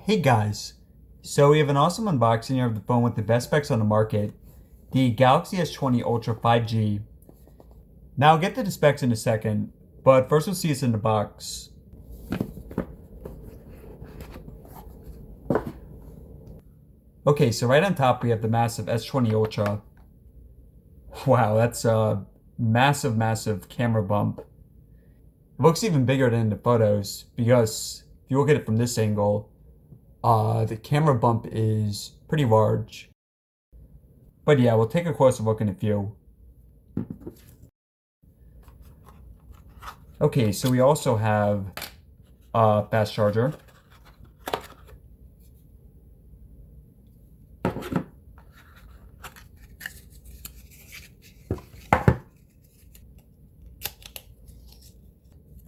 Hey guys, so we have an awesome unboxing here of the phone with the best specs on the market, the Galaxy S20 Ultra 5G. Now I'll get to the specs in a second, but first we'll see what's in the box. Okay, so right on top we have the massive S20 Ultra. Wow, that's a massive camera bump. It looks even bigger than the photos because if you look at it from this angle, the camera bump is pretty large. But yeah, we'll take a closer look in a few. Okay, so we also have a fast charger.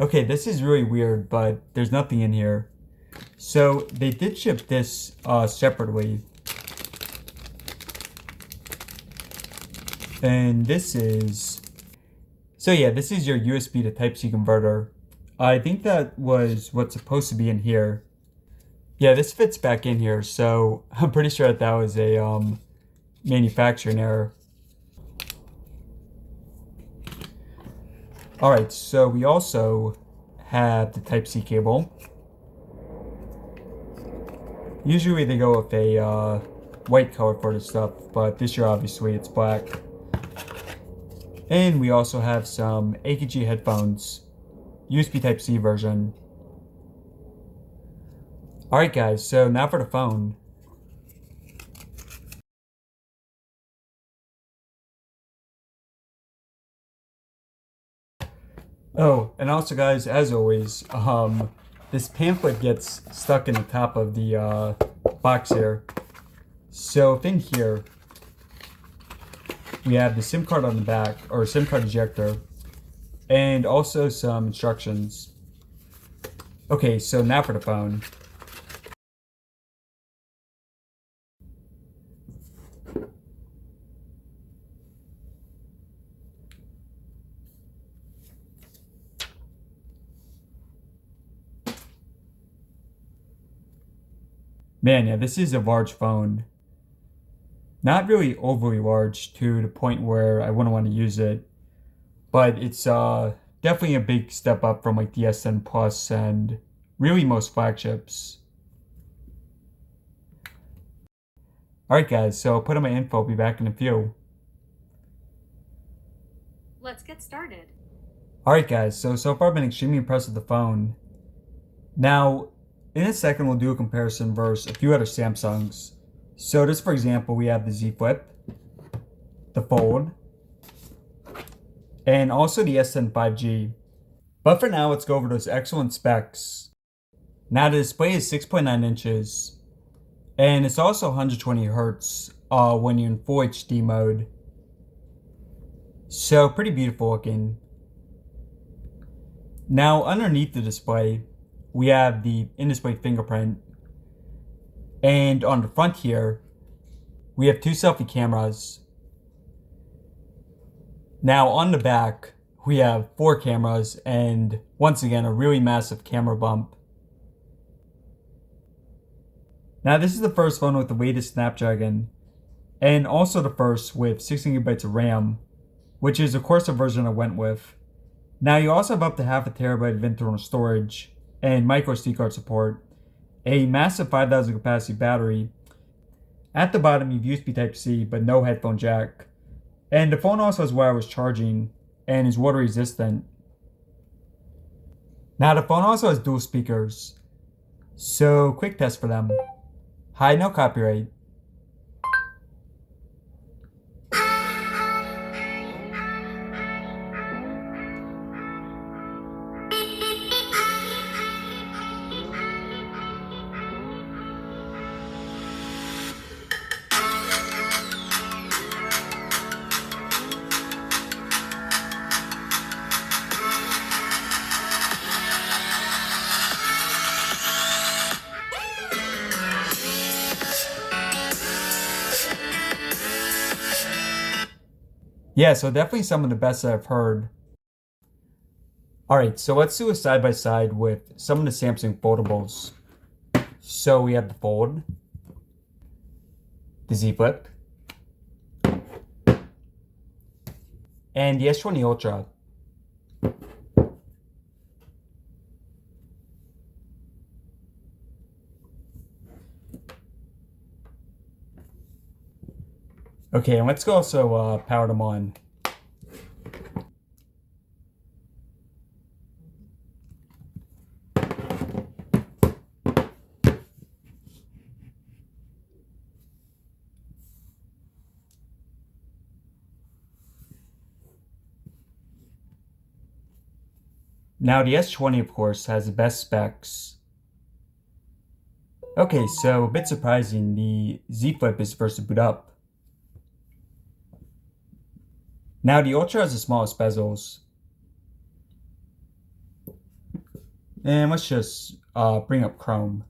Okay, this is really weird, but there's nothing in here. So they did ship this separately. And this is... So yeah, this is your USB to Type-C converter. I think that was what's supposed to be in here. Yeah, this fits back in here, so I'm pretty sure that was a manufacturing error. Alright, so we also have the Type-C cable. Usually they go with a white color for this stuff, but this year obviously it's black. And we also have some AKG headphones, USB Type-C version. Alright guys, so now for the phone. Oh, and also guys, as always, this pamphlet gets stuck in the top of the box here. So in here, we have the SIM card on the back, or SIM card ejector, and also some instructions. Okay, so now for the phone. Man, yeah, this is a large phone. Not really overly large to the point where I wouldn't want to use it, but it's definitely a big step up from like the S10 Plus and really most flagships. Alright guys, so I'll put in my info, I'll be back in a few. Let's get started. Alright guys, so far I've been extremely impressed with the phone. Now, in a second we'll do a comparison versus a few other Samsungs. So just for example, we have the Z Flip, the Fold, and also the S10 5G. But for now, let's go over those excellent specs. Now the display is 6.9 inches, and it's also 120 Hz when you're in Full HD mode. So pretty beautiful looking. Now underneath the display, we have the in-display fingerprint. And on the front here, we have two selfie cameras. Now on the back, we have 4 cameras and once again, a really massive camera bump. Now this is the first phone with the latest Snapdragon and also the first with 16 GB of RAM, which is of course the version I went with. Now you also have up to half a terabyte of internal storage and micro SD card support, a massive 5,000 capacity battery. At the bottom you have USB Type-C but no headphone jack. And the phone also has wireless charging and is water resistant. Now the phone also has dual speakers. So quick test for them. Hi, no copyright. Yeah, so definitely some of the best that I've heard. Alright, so let's do a side-by-side with some of the Samsung foldables. So we have the Fold, the Z Flip, and the S20 Ultra. Okay, and let's go also power them on. Now the S20, of course, has the best specs. Okay, so a bit surprising, the Z Flip is first to boot up. Now the Ultra has the smallest bezels. And let's just bring up Chrome.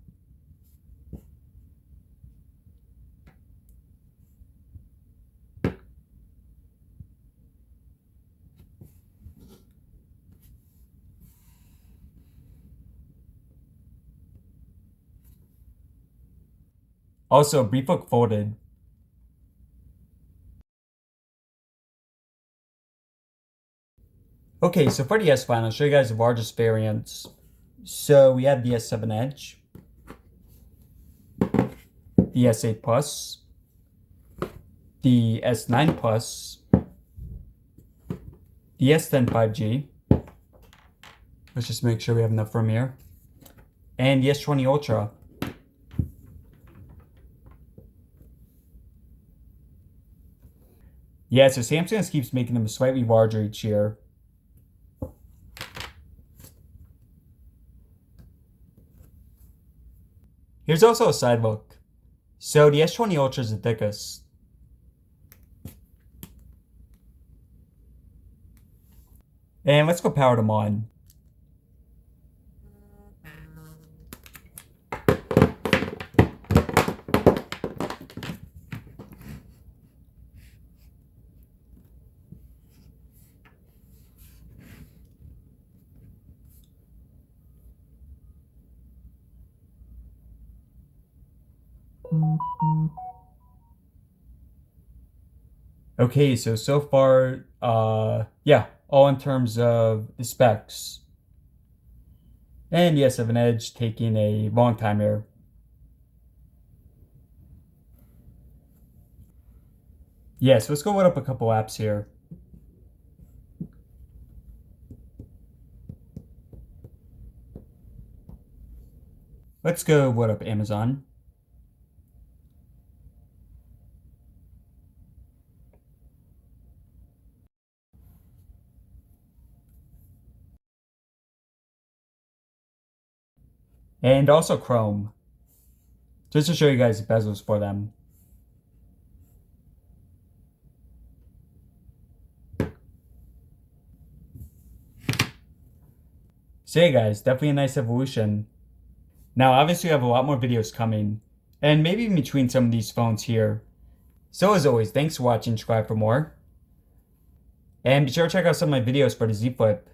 Also, brief look folded. Okay, so for the S20, I'll show you guys the largest variants. So we have the S7 Edge, the S8 Plus, the S9 Plus, the S10 5G. Let's just make sure we have enough room here. And the S20 Ultra. Yeah, so Samsung just keeps making them slightly larger each year. Here's also a side look. So the S20 Ultra is the thickest. And let's go power them on. Okay, so far, yeah, all in terms of the specs. And yes, of an Edge taking a long time here. Yes, let's go load up a couple apps here. Let's go load up Amazon. And also Chrome. Just to show you guys the bezels for them. So yeah guys, definitely a nice evolution. Now obviously we have a lot more videos coming, and maybe in between some of these phones here. So as always, thanks for watching, subscribe for more. And be sure to check out some of my videos for the Z Flip.